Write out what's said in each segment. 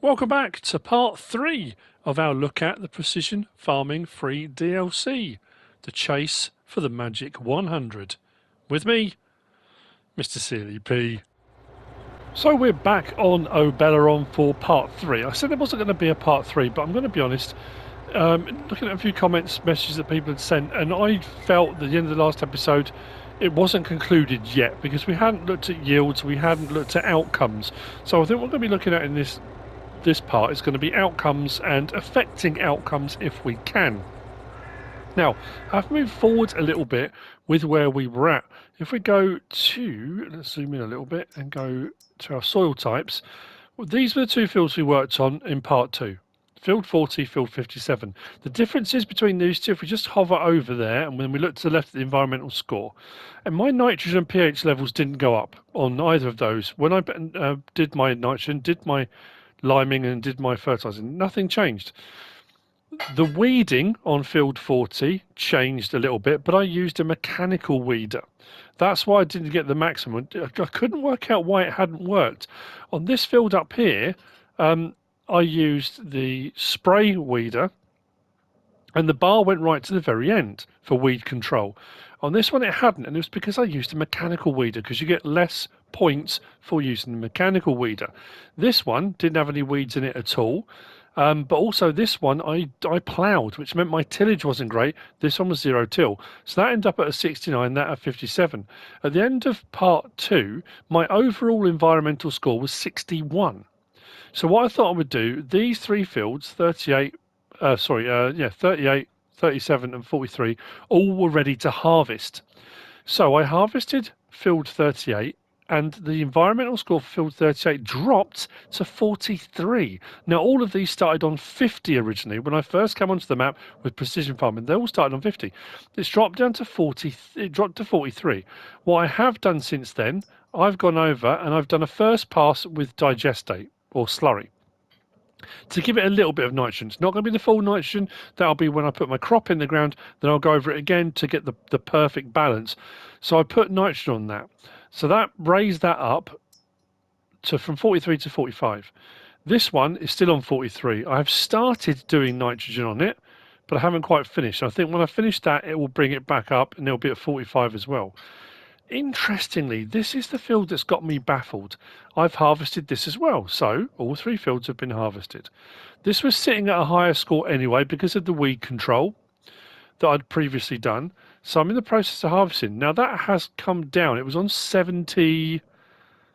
Welcome back to part 3 of our look at the Precision Farming free DLC, the chase for the magic 100. With me, MrSealyp. So we're back on Obeleron for part 3. I said there wasn't going to be a part 3, but I'm going to be honest, looking at a few comments, messages that people had sent, and I felt at the end of the last episode it wasn't concluded yet because we hadn't looked at yields, we hadn't looked at outcomes. So I think what we're going to be looking at in this part is going to be outcomes and affecting outcomes if we can. Now, I've moved forward a little bit with where we were at. If we go to, let's zoom in a little bit and go to our soil types. Well, these were the two fields we worked on in part 2. Field 40, field 57. The differences between these two, if we just hover over there and when we look to the left at the environmental score, and my nitrogen and pH levels didn't go up on either of those. When I did my nitrogen, did my liming and did my fertilizing, nothing changed. The weeding on field 40 changed a little bit, but I used a mechanical weeder. That's why I didn't get the maximum. I couldn't work out why it hadn't worked. On this field up here, I used the spray weeder and the bar went right to the very end for weed control. On this one it hadn't, and it was because I used a mechanical weeder, because you get less points for using the mechanical weeder. This one didn't have any weeds in it at all, but also this one I ploughed, which meant my tillage wasn't great. This one was 0 till, so that ended up at a 69, that at 57. At the end of part 2, my overall environmental score was 61. So what I thought I would do, these three fields, 38, 37 and 43, all were ready to harvest. So I harvested field 38 and the environmental score for field 38 dropped to 43. Now all of these started on 50 originally. When I first came onto the map with precision farming, they all started on 50. It's dropped down to 40, it dropped to 43. What I have done since then, I've gone over and I've done a first pass with digestate or slurry to give it a little bit of nitrogen. It's not going to be the full nitrogen. That'll be when I put my crop in the ground. Then I'll go over it again to get the perfect balance. So I put nitrogen on that. So that raised that up to from 43 to 45. This one is still on 43. I've started doing nitrogen on it, but I haven't quite finished. I think when I finish that, it will bring it back up and it'll be at 45 as well. Interestingly, this is the field that's got me baffled. I've harvested this as well, so all three fields have been harvested. This was sitting at a higher score anyway because of the weed control that I'd previously done. So I'm in the process of harvesting. Now that has come down. It was on 70,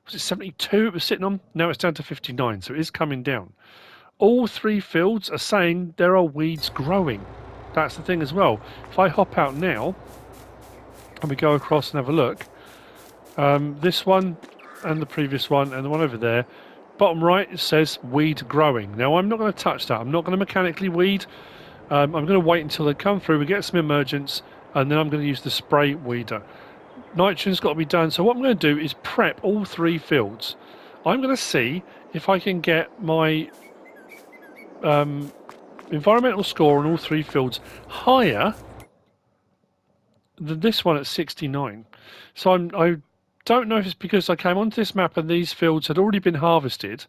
was it 72 it was sitting on? Now it's down to 59, so it is coming down. All three fields are saying there are weeds growing. That's the thing as well. If I hop out now, and we go across and have a look, this one and the previous one and the one over there, bottom right it says weed growing. Now I'm not going to touch that. I'm not going to mechanically weed. I'm going to wait until they come through, we get some emergence, and then I'm going to use the spray weeder. Nitrogen's got to be done, so what I'm going to do is prep all three fields. I'm going to see if I can get my environmental score on all three fields higher this one at 69. So I don't know if it's because I came onto this map and these fields had already been harvested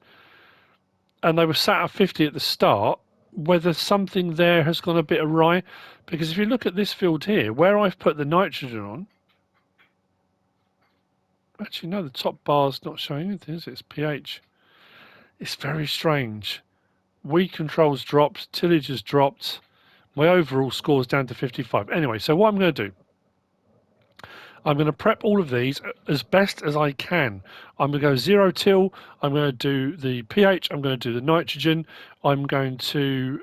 and they were sat at 50 at the start, whether something there has gone a bit awry. Because if you look at this field here, where I've put the nitrogen on, actually no, the top bar's not showing anything, is it? It's pH. It's very strange. Weed control's dropped, tillage has dropped, my overall score's down to 55. Anyway, so what I'm going to do, I'm going to prep all of these as best as I can. I'm going to go 0 till, I'm going to do the pH, I'm going to do the nitrogen, I'm going to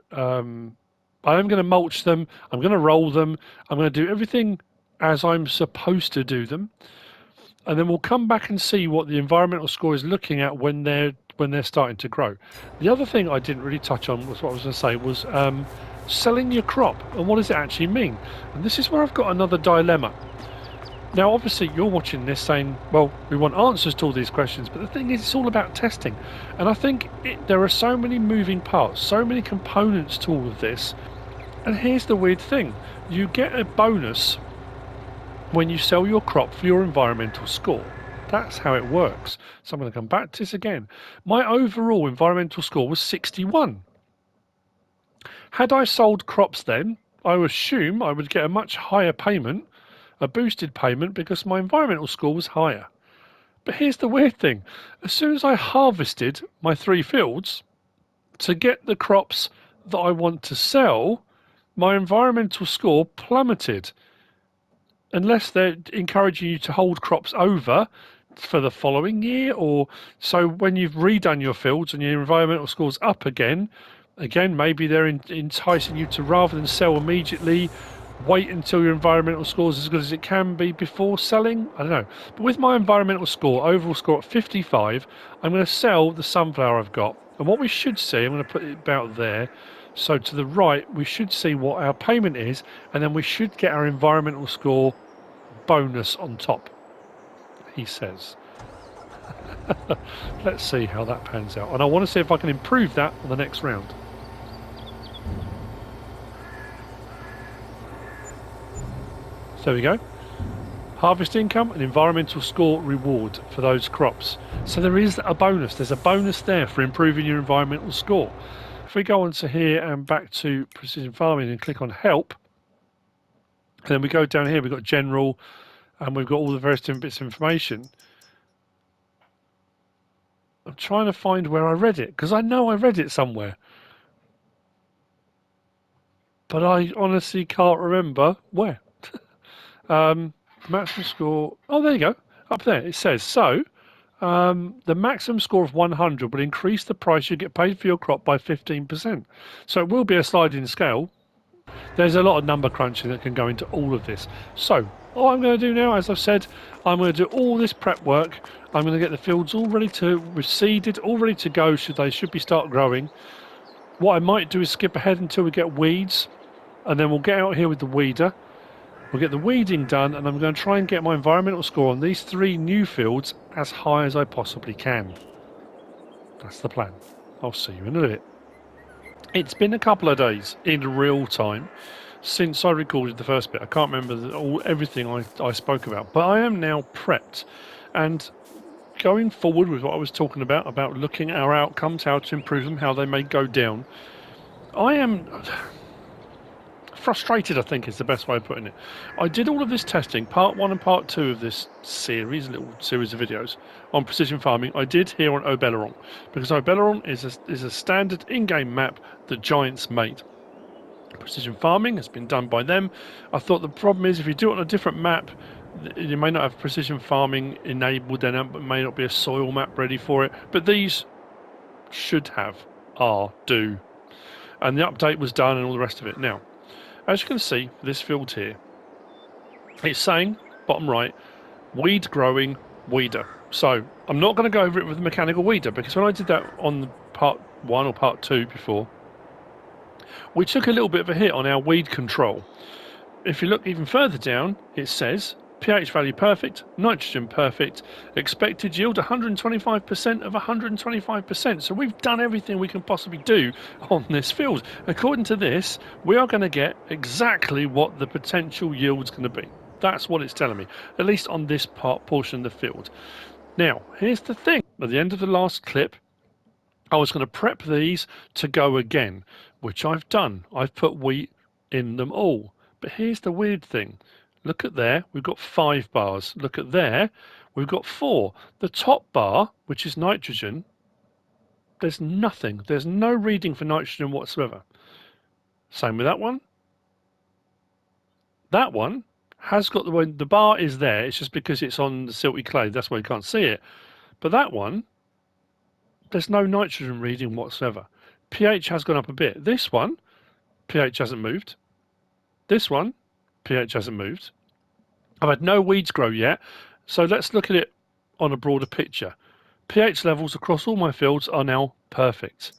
mulch them, I'm going to roll them, I'm going to do everything as I'm supposed to do them. And then we'll come back and see what the environmental score is looking at when they're starting to grow. The other thing I didn't really touch on was what I was going to say was selling your crop and what does it actually mean? And this is where I've got another dilemma. Now, obviously, you're watching this saying, well, we want answers to all these questions, but the thing is, it's all about testing. And I think there are so many moving parts, so many components to all of this. And here's the weird thing. You get a bonus when you sell your crop for your environmental score. That's how it works. So I'm going to come back to this again. My overall environmental score was 61. Had I sold crops then, I would assume I would get a much higher payment, a boosted payment, because my environmental score was higher. But here's the weird thing. As soon as I harvested my 3 fields, to get the crops that I want to sell, my environmental score plummeted. Unless they're encouraging you to hold crops over for the following year, or so when you've redone your fields and your environmental score's up again, maybe they're enticing you to, rather than sell immediately, wait until your environmental score is as good as it can be before selling. I don't know. But with my environmental score, overall score at 55, I'm going to sell the sunflower I've got. And what we should see, I'm going to put it about there. So to the right, we should see what our payment is, and then we should get our environmental score bonus on top, he says. Let's see how that pans out. And I want to see if I can improve that on the next round. So there we go. Harvest income and environmental score reward for those crops. So there is a bonus. There's a bonus there for improving your environmental score. If we go on to here and back to precision farming and click on help, and then we go down here, we've got general, and we've got all the various different bits of information. I'm trying to find where I read it, because I know I read it somewhere. But I honestly can't remember where. Maximum score. Oh, there you go. Up there it says, so the maximum score of 100 will increase the price you get paid for your crop by 15%. So it will be a sliding scale. There's a lot of number crunching that can go into all of this. So all I'm going to do now, as I've said, I'm going to do all this prep work. I'm going to get the fields all ready to reseeded, all ready to go. They should be start growing. What I might do is skip ahead until we get weeds, and then we'll get out here with the weeder. We'll get the weeding done, and I'm going to try and get my environmental score on these 3 new fields as high as I possibly can. That's the plan. I'll see you in a bit. It's been a couple of days in real time since I recorded the first bit. I can't remember everything I spoke about, but I am now prepped. And going forward with what I was talking about looking at our outcomes, how to improve them, how they may go down, I am frustrated, I think is the best way of putting it. I did all of this testing, part 1 and part 2 of this series, little series of videos on precision farming. I did here on Obeleron, because Obeleron is a standard in-game map that Giants made. Precision farming has been done by them. I thought the problem is if you do it on a different map, you may not have precision farming enabled, then it may not be a soil map ready for it, but these should have, do. And the update was done and all the rest of it. Now, as you can see, this field here, it's saying, bottom right, weed growing weeder. So I'm not going to go over it with the mechanical weeder, because when I did that on part 1 or part 2 before, we took a little bit of a hit on our weed control. If you look even further down, it says pH value perfect, nitrogen perfect, expected yield 125% of 125%. So we've done everything we can possibly do on this field. According to this, we are going to get exactly what the potential yield's going to be. That's what it's telling me, at least on this portion of the field. Now, here's the thing. At the end of the last clip, I was going to prep these to go again, which I've done. I've put wheat in them all. But here's the weird thing. Look at there, we've got 5 bars. Look at there, we've got 4. The top bar, which is nitrogen, there's nothing. There's no reading for nitrogen whatsoever. Same with that one. That one has got the bar is there. It's just because it's on the silty clay. That's why you can't see it. But that one, there's no nitrogen reading whatsoever. pH has gone up a bit. This one, pH hasn't moved. This one, pH hasn't moved. I've had no weeds grow yet, so let's look at it on a broader picture. pH levels across all my fields are now perfect.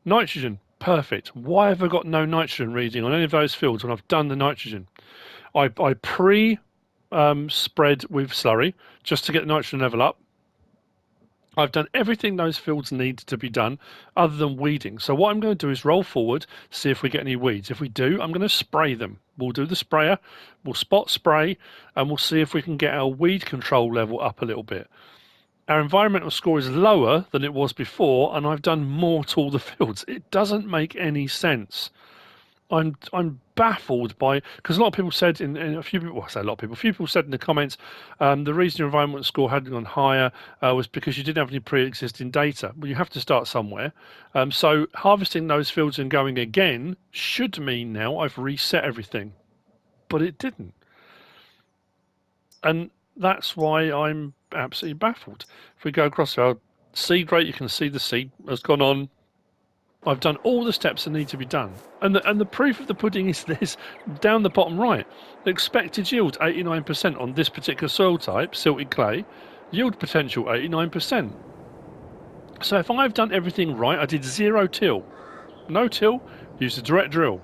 Nitrogen, perfect. Why have I got no nitrogen reading on any of those fields when I've done the nitrogen? I pre-spread with slurry just to get the nitrogen level up. I've done everything those fields need to be done other than weeding. So what I'm going to do is roll forward, see if we get any weeds. If we do, I'm going to spray them. We'll do the sprayer, we'll spot spray, and we'll see if we can get our weed control level up a little bit. Our environmental score is lower than it was before, and I've done more to all the fields. It doesn't make any sense. I'm baffled by, because a lot of people said in a few people, well, I say a lot of people, a few people said in the comments, the reason your environment score hadn't gone higher was because you didn't have any pre-existing data. Well, you have to start somewhere. So harvesting those fields and going again should mean now I've reset everything, but it didn't, and that's why I'm absolutely baffled. If we go across our seed rate, you can see the seed has gone on. I've done all the steps that need to be done. And the proof of the pudding is this, down the bottom right. The expected yield, 89% on this particular soil type, silty clay. Yield potential, 89%. So if I've done everything right, I did 0 till. No till, used a direct drill.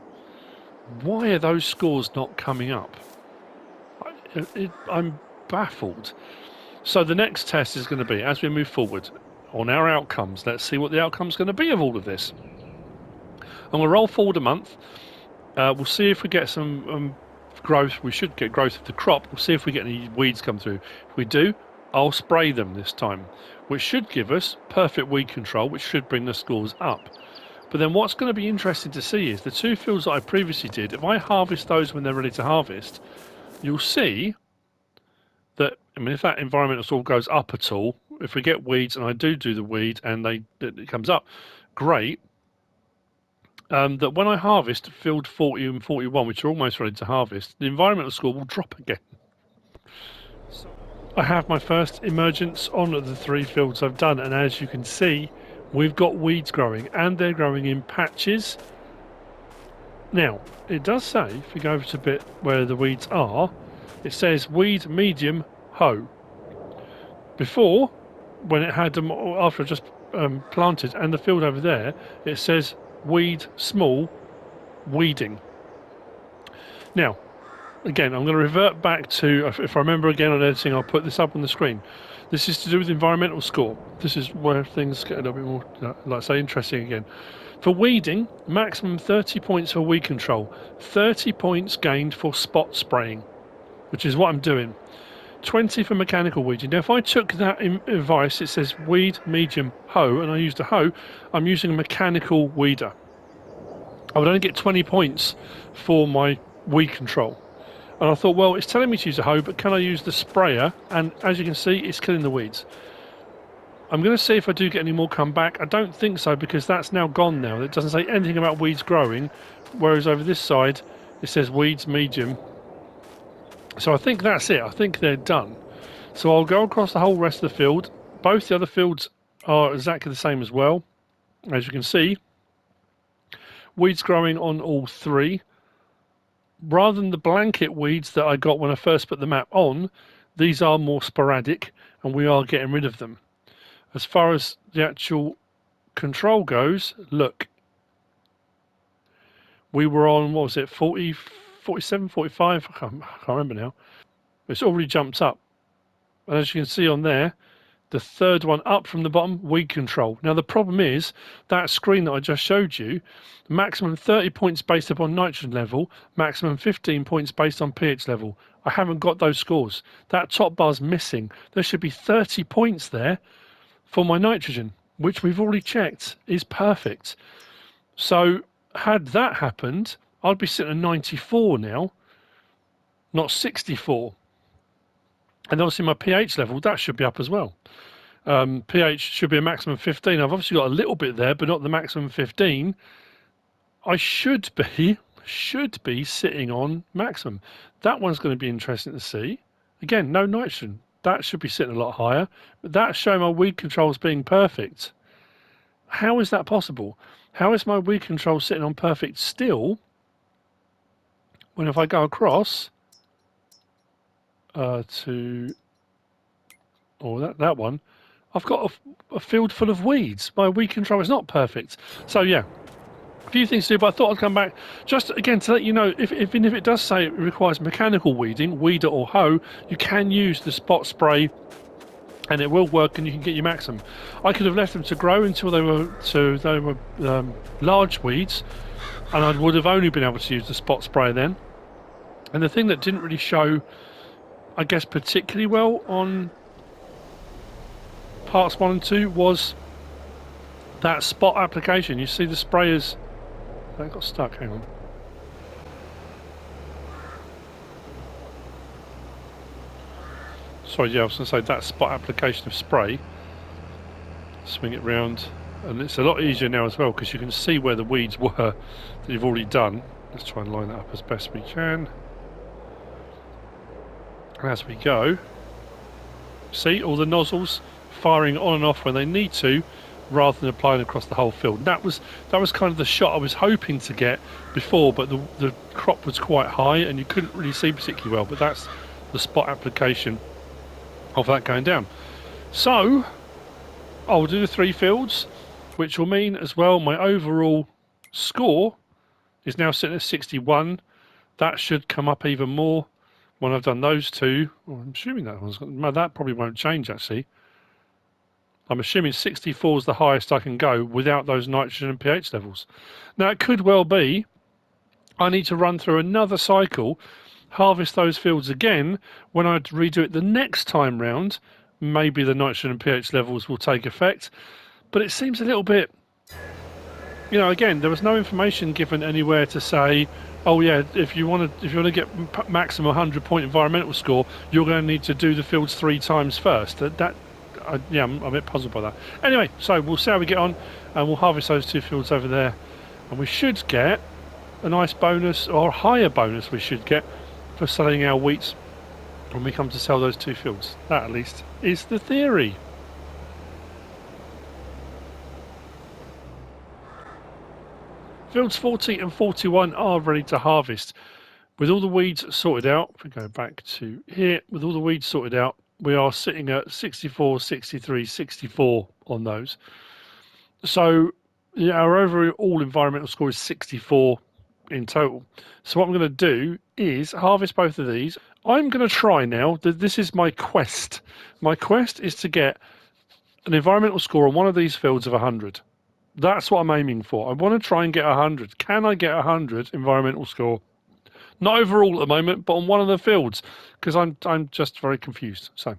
Why are those scores not coming up? I'm baffled. So the next test is going to be, as we move forward, on our outcomes. Let's see what the outcome's going to be of all of this. I'm going to roll forward a month. We'll see if we get some growth. We should get growth of the crop. We'll see if we get any weeds come through. If we do, I'll spray them this time, which should give us perfect weed control, which should bring the scores up. But then what's going to be interesting to see is the two fields that I previously did, if I harvest those when they're ready to harvest, you'll see that, I mean, if that environmental score goes up at all, if we get weeds and I do the weed and it comes up, great. That when I harvest field 40 and 41, which are almost ready to harvest, the environmental score will drop again. I have my first emergence on the 3 fields I've done, and as you can see, we've got weeds growing, and they're growing in patches. Now, it does say, if we go over to a bit where the weeds are, it says weed medium hoe. Before, when it had them, after I just planted, and the field over there, it says weed small weeding. Now, again, I'm going to revert back to, if I remember again on editing, I'll put this up on the screen. This is to do with environmental score. This is where things get a little bit more, like I say, interesting again. For weeding, maximum 30 points for weed control, 30 points gained for spot spraying, which is what I'm doing. 20 for mechanical weeding. Now, if I took that advice, it says weed medium hoe, and I used a hoe, I'm using a mechanical weeder. I would only get 20 points for my weed control. And I thought, well, it's telling me to use a hoe, but can I use the sprayer? And as you can see, it's killing the weeds. I'm going to see if I do get any more come back. I don't think so, because that's now gone now. It doesn't say anything about weeds growing, whereas over this side, it says weeds medium. So I think that's it. I think they're done. So I'll go across the whole rest of the field. Both the other fields are exactly the same as well. As you can see, weeds growing on all 3. Rather than the blanket weeds that I got when I first put the map on, these are more sporadic, and we are getting rid of them. As far as the actual control goes, look. We were on, what was it, 40, 47, 45? I can't remember now. It's already jumped up. And as you can see on there, the third one up from the bottom, weed control. Now the problem is, that screen that I just showed you, maximum 30 points based upon nitrogen level, maximum 15 points based on pH level. I haven't got those scores. That top bar's missing. There should be 30 points there for my nitrogen, which we've already checked is perfect. So had that happened, I'd be sitting at 94 now, not 64. And obviously my pH level, that should be up as well. pH should be a maximum 15. I've obviously got a little bit there, but not the maximum 15. I should be sitting on maximum. That one's going to be interesting to see. Again, no nitrogen. That should be sitting a lot higher. But that's showing my weed control as being perfect. How is that possible? How is my weed control sitting on perfect still when if I go across to that one, I've got a field full of weeds. My weed control is not perfect. So yeah, a few things to do, but I thought I'd come back just again to let you know, even if it does say it requires mechanical weeding, weeder or hoe, you can use the spot spray and it will work, and you can get your maximum. I could have left them to grow until they were large weeds, and I would have only been able to use the spot sprayer then. And the thing that didn't really show, I guess, particularly well on parts 1 and 2 was that spot application. You see the sprayers, they got stuck, hang on. Sorry, yeah, I was going to say that spot application of spray. Swing it round, and it's a lot easier now as well because you can see where the weeds were that you've already done. Let's try and line that up as best we can. And as we go, see all the nozzles firing on and off when they need to, rather than applying across the whole field. That was kind of the shot I was hoping to get before, but the crop was quite high and you couldn't really see particularly well. But that's the spot application of that going down. So I'll do the 3 fields, which will mean as well my overall score is now sitting at 61. That should come up even more when I've done those 2. Well, I'm assuming that probably won't change actually. I'm assuming 64 is the highest I can go without those nitrogen and pH levels. Now it could well be I need to run through another cycle, harvest those fields again. When I redo it the next time round, maybe the nitrogen and pH levels will take effect. But it seems a little bit, you know, again, there was no information given anywhere to say, oh yeah, if you want to get maximum 100-point environmental score, you're going to need to do the fields 3 times first. Yeah, I'm a bit puzzled by that. Anyway, so we'll see how we get on, and we'll harvest those 2 fields over there, and we should get a nice bonus, or a higher bonus we should get, for selling our wheat when we come to sell those 2 fields. That at least is the theory. Fields 40 and 41 are ready to harvest. With all the weeds sorted out, if we go back to here, with all the weeds sorted out, we are sitting at 64, 63, 64 on those. So yeah, our overall environmental score is 64 in total. So what I'm going to do is harvest both of these. I'm going to try now, this is my quest. My quest is to get an environmental score on one of these fields of 100. That's what I'm aiming for. I want to try and get 100. Can I get 100 environmental score? Not overall at the moment, but on one of the fields, because I'm just very confused. So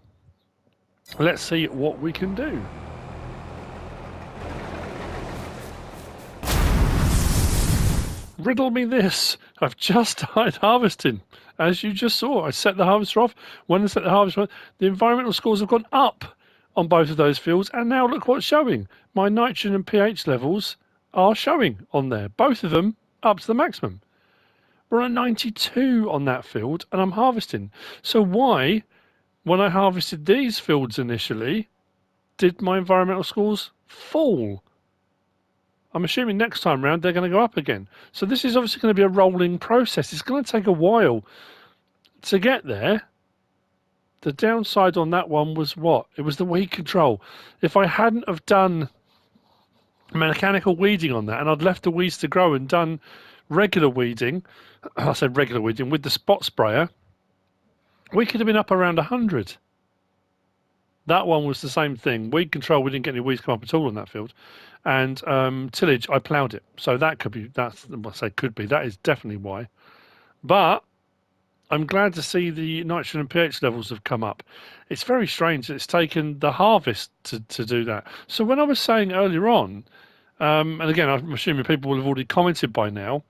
let's see what we can do. Riddle me this. I've just started harvesting. As you just saw, I set the harvester off. When I set the harvester off, the environmental scores have gone up on both of those fields, and now look what's showing. My nitrogen and pH levels are showing on there. Both of them up to the maximum. We're at 92 on that field, and I'm harvesting. So why, when I harvested these fields initially, did my environmental scores fall? I'm assuming next time round they're going to go up again. So this is obviously going to be a rolling process. It's going to take a while to get there. The downside on that one was what? It was the weed control. If I hadn't have done mechanical weeding on that, and I'd left the weeds to grow and done regular weeding, I said regular weeding, with the spot sprayer, we could have been up around 100. That one was the same thing. Weed control, we didn't get any weeds come up at all on that field. And tillage, I ploughed it. So that could be, that's what I say could be, that is definitely why. But I'm glad to see the nitrogen and pH levels have come up. It's very strange that it's taken the harvest to do that. So when I was saying earlier on, and again, I'm assuming people will have already commented by now,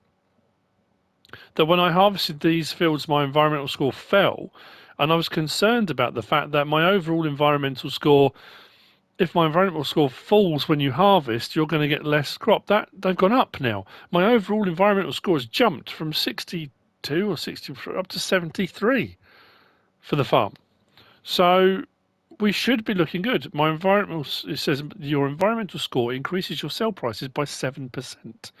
that when I harvested these fields, my environmental score fell, and I was concerned about the fact that my overall environmental score, if my environmental score falls when you harvest, you're going to get less crop. They've gone up now. My overall environmental score has jumped from 62 or 60 up to 73 for the farm. So we should be looking good. It says your environmental score increases your sell prices by 7%.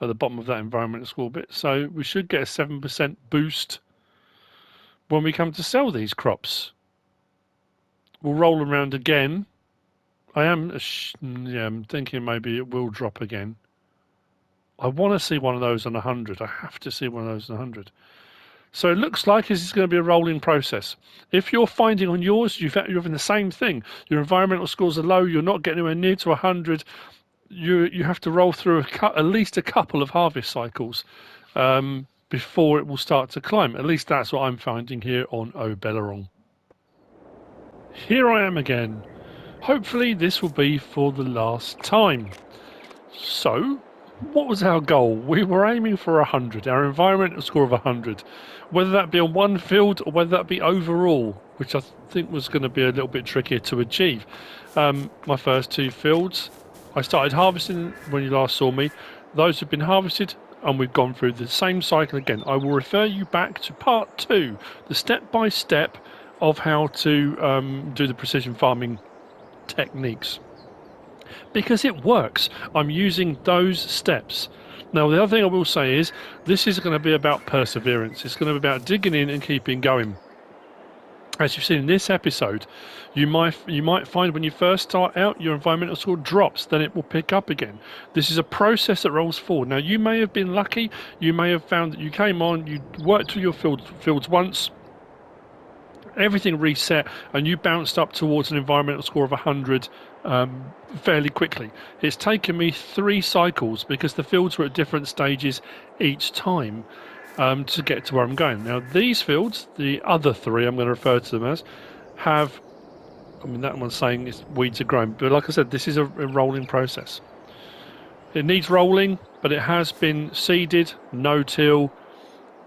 At the bottom of that environmental score bit. So we should get a 7% boost when we come to sell these crops. We'll roll around again. I'm thinking maybe it will drop again. I want to see one of those on 100. I have to see one of those on 100. So it looks like this is going to be a rolling process. If you're finding on yours, you're having the same thing. Your environmental scores are low, you're not getting anywhere near to 100, you have to roll through at least a couple of harvest cycles before it will start to climb. At least that's what I'm finding here on Obelerong. Here I am again. Hopefully this will be for the last time. So, what was our goal? We were aiming for 100, our environmental score of 100. Whether that be on one field or whether that be overall, which I think was going to be a little bit trickier to achieve. My first two fields, I started harvesting when you last saw me. Those have been harvested and we've gone through the same cycle again. I will refer you back to part 2, the step-by-step of how to do the precision farming techniques. Because it works. I'm using those steps. Now, the other thing I will say is this is going to be about perseverance. It's going to be about digging in and keeping going. As you've seen in this episode, you might find when you first start out, your environmental score drops, then it will pick up again. This is a process that rolls forward. Now, you may have been lucky. You may have found that you came on, you worked through your fields once, everything reset, and you bounced up towards an environmental score of 100 fairly quickly. It's taken me 3 cycles because the fields were at different stages each time to get to where I'm going. Now these fields, the other 3 I'm going to refer to them as, have, I mean that one's saying it's weeds are growing, but like I said, this is a rolling process. It needs rolling, but it has been seeded, no-till.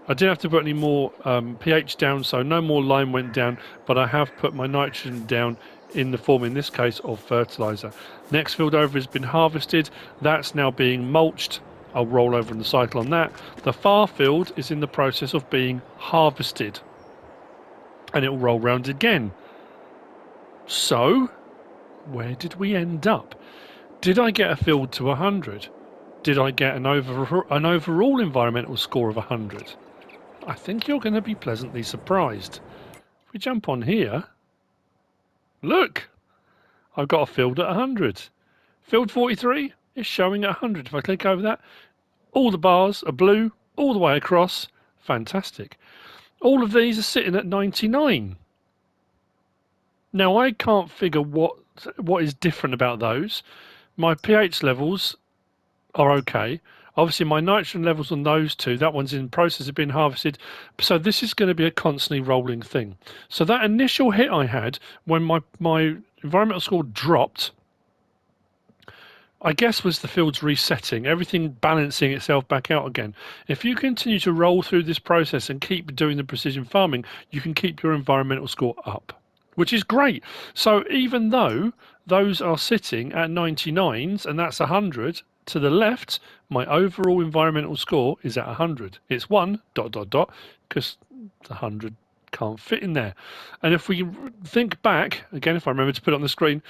I didn't have to put any more pH down, so no more lime went down, but I have put my nitrogen down in the form, in this case, of fertiliser. Next field over has been harvested. That's now being mulched. I'll roll over in the cycle on that. The far field is in the process of being harvested, and it will roll round again. So, where did we end up? Did I get a field to 100? Did I get an overall environmental score of 100? I think you're going to be pleasantly surprised. If we jump on here, look, I've got a field at 100. Field 43 is showing at 100. If I click over that, all the bars are blue all the way across. Fantastic. All of these are sitting at 99. Now I can't figure what is different about those. My pH levels are okay. Obviously, my nitrogen levels on those 2, that one's in process of being harvested. So this is going to be a constantly rolling thing. So that initial hit I had when my environmental score dropped, I guess was the fields resetting, everything balancing itself back out again. If you continue to roll through this process and keep doing the precision farming, you can keep your environmental score up, which is great. So even though those are sitting at 99s and that's 100, to the left, my overall environmental score is at 100. It's 1 ... because the 100 can't fit in there. And if we think back, again, if I remember to put it on the screen,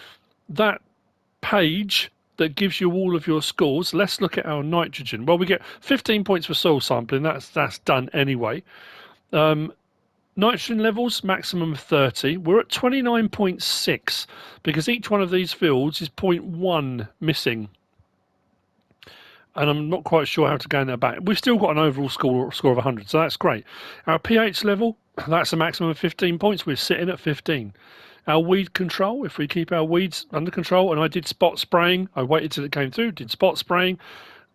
that page that gives you all of your scores, let's look at our nitrogen. Well, we get 15 points for soil sampling. That's done anyway. Nitrogen levels, maximum of 30. We're at 29.6 because each one of these fields is 0.1 missing. And I'm not quite sure how to gain that back. We've still got an overall score of 100, so that's great. Our pH level, that's a maximum of 15 points. We're sitting at 15. Our weed control, if we keep our weeds under control, and I did spot spraying, I waited till it came through, did spot spraying,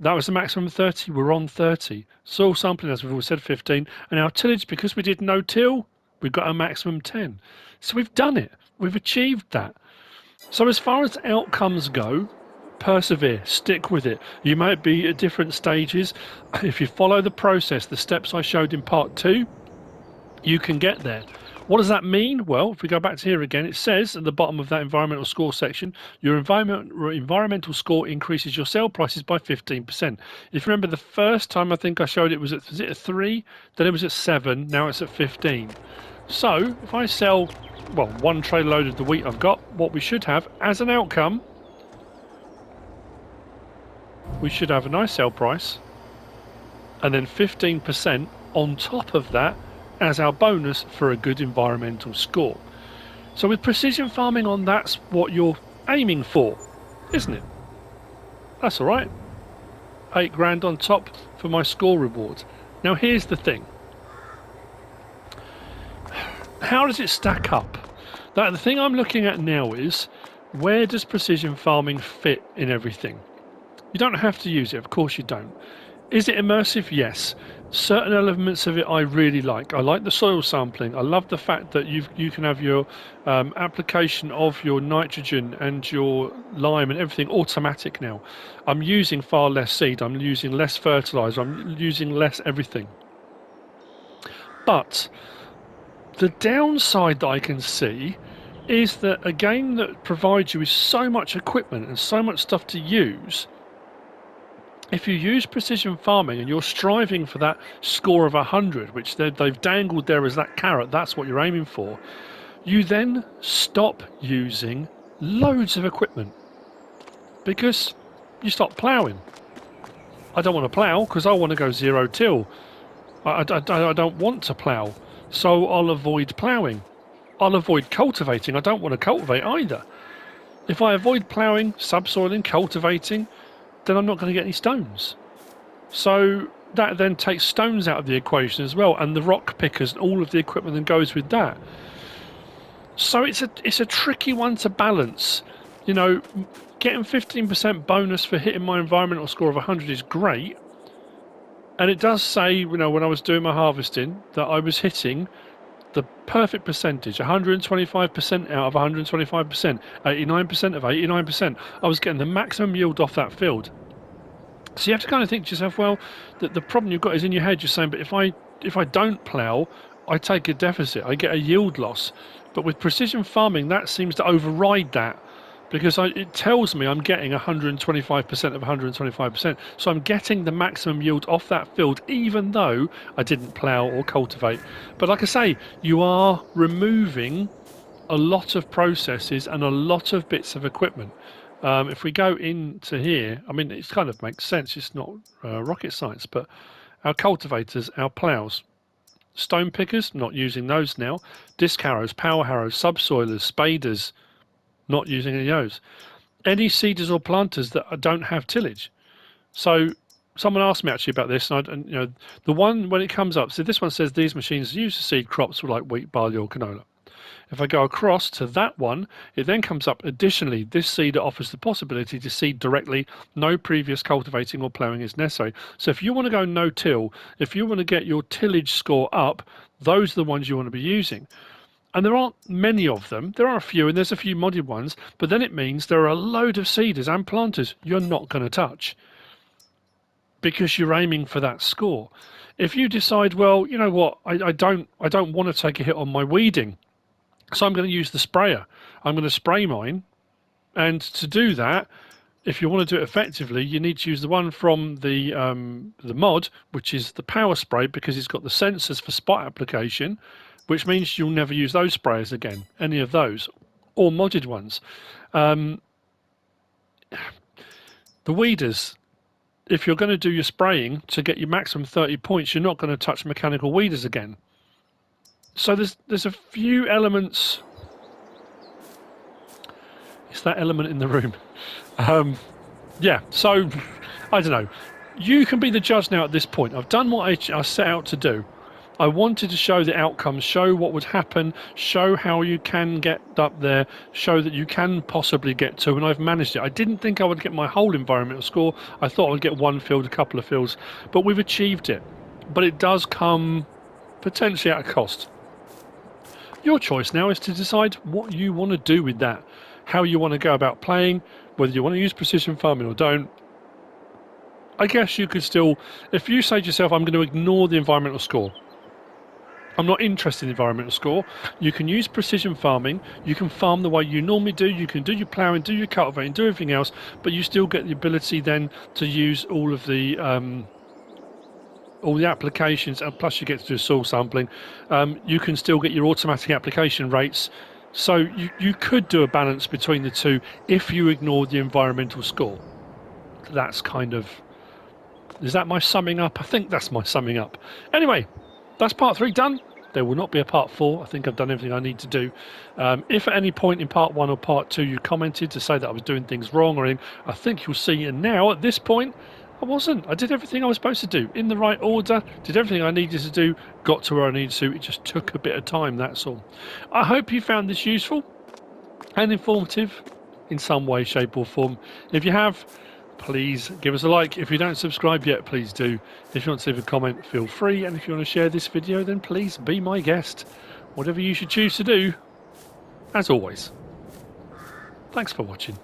that was the maximum of 30, we're on 30. Soil sampling, as we've always said, 15. And our tillage, because we did no till, we've got a maximum 10. So we've done it. We've achieved that. So as far as outcomes go, persevere, stick with it. You might be at different stages. If you follow the process, the steps I showed in part 2, you can get there. What does that mean? Well, if we go back to here again, it says at the bottom of that environmental score section, your environmental score increases your sale prices by 15%. If you remember the first time I think I showed it was it a 3, then it was at 7, now it's at 15. So if I sell, well, 1 tray load of the wheat I've got, what we should have as an outcome, we should have a nice sale price and then 15% on top of that as our bonus for a good environmental score. So with precision farming on, that's what you're aiming for, isn't it? That's all right. 8 grand on top for my score reward. Now here's the thing. how does it stack up? The thing I'm looking at now is, where does precision farming fit in everything? You don't have to use it, of course you don't. Is it immersive? Yes. Certain elements of it I really like. I like the soil sampling. I love the fact that you can have your application of your nitrogen and your lime and everything automatic now. I'm using far less seed. I'm using less fertilizer. I'm using less everything. But the downside that I can see is that a game that provides you with so much equipment and so much stuff to use, if you use precision farming and you're striving for that score of 100, which they've dangled there as that carrot, that's what you're aiming for, you then stop using loads of equipment because you stop ploughing. I don't want to plough because I want to go zero till. I don't want to plough, so I'll avoid ploughing. I'll avoid cultivating. I don't want to cultivate either. If I avoid ploughing, subsoiling, cultivating, then I'm not going to get any stones. So that then takes stones out of the equation as well, and the rock pickers and all of the equipment that goes with that. So it's a tricky one to balance. You know, getting 15% bonus for hitting my environmental score of 100 is great. And it does say, you know, when I was doing my harvesting, that I was hitting the perfect percentage, 125% out of 125%, 89% of 89%. I was getting the maximum yield off that field. So you have to kind of think to yourself, well, the problem you've got is in your head. You're saying, but if I don't plough, I take a deficit, I get a yield loss. But with precision farming, that seems to override that, because it tells me I'm getting 125% of 125%. So I'm getting the maximum yield off that field, even though I didn't plough or cultivate. But like I say, you are removing a lot of processes and a lot of bits of equipment. If we go into here, I mean, it kind of makes sense. It's not rocket science, but our cultivators, our ploughs, stone pickers, not using those now. Disc harrows, power harrows, subsoilers, spaders, not using any of those. Any seeders or planters that don't have tillage. So someone asked me actually about this, and you know, the one when it comes up, so this one says these machines use to seed crops like wheat, barley, or canola. If I go across to that one, it then comes up, additionally, this seeder offers the possibility to seed directly. No previous cultivating or ploughing is necessary. So if you want to go no-till, if you want to get your tillage score up, those are the ones you want to be using. And there aren't many of them. There are a few, and there's a few modded ones, but then it means there are a load of seeders and planters you're not going to touch because you're aiming for that score. If you decide, well, you know what, I don't want to take a hit on my weeding, so I'm going to use the sprayer. I'm going to spray mine. And to do that, if you want to do it effectively, you need to use the one from the mod, which is the power spray, because it's got the sensors for spot application, which means you'll never use those sprayers again, any of those, or modded ones. The weeders, if you're going to do your spraying to get your maximum 30 points, you're not going to touch mechanical weeders again. So there's a few elements. It's that element in the room. Yeah, so I don't know. You can be the judge now at this point. I've done what I set out to do. I wanted to show the outcomes, show what would happen, show how you can get up there, show that you can possibly get to, and I've managed it. I didn't think I would get my whole environmental score. I thought I would get one field, a couple of fields, but we've achieved it. But it does come potentially at a cost. Your choice now is to decide what you want to do with that, how you want to go about playing, whether you want to use precision farming or don't. I guess you could still, if you say to yourself, I'm going to ignore the environmental score, I'm not interested in the environmental score, you can use precision farming, you can farm the way you normally do, you can do your ploughing, do your cultivating, do everything else, but you still get the ability then to use all the applications, and plus you get to do soil sampling. You can still get your automatic application rates. So you could do a balance between the two if you ignore the environmental score. That's kind of, is that my summing up? I think that's my summing up. Anyway, that's part 3 done. There will not be a part 4. I think I've done everything I need to do. If at any point in part 1 or part 2 you commented to say that I was doing things wrong or anything, I think you'll see now at this point I wasn't. I did everything I was supposed to do in the right order, did everything I needed to do, got to where I needed to. It just took a bit of time, that's all. I hope you found this useful and informative in some way, shape or form. If you have, please give us a like. If you don't subscribe yet, please do. If you want to leave a comment, feel free. And if you want to share this video, then please be my guest. Whatever you should choose to do, as always. Thanks for watching.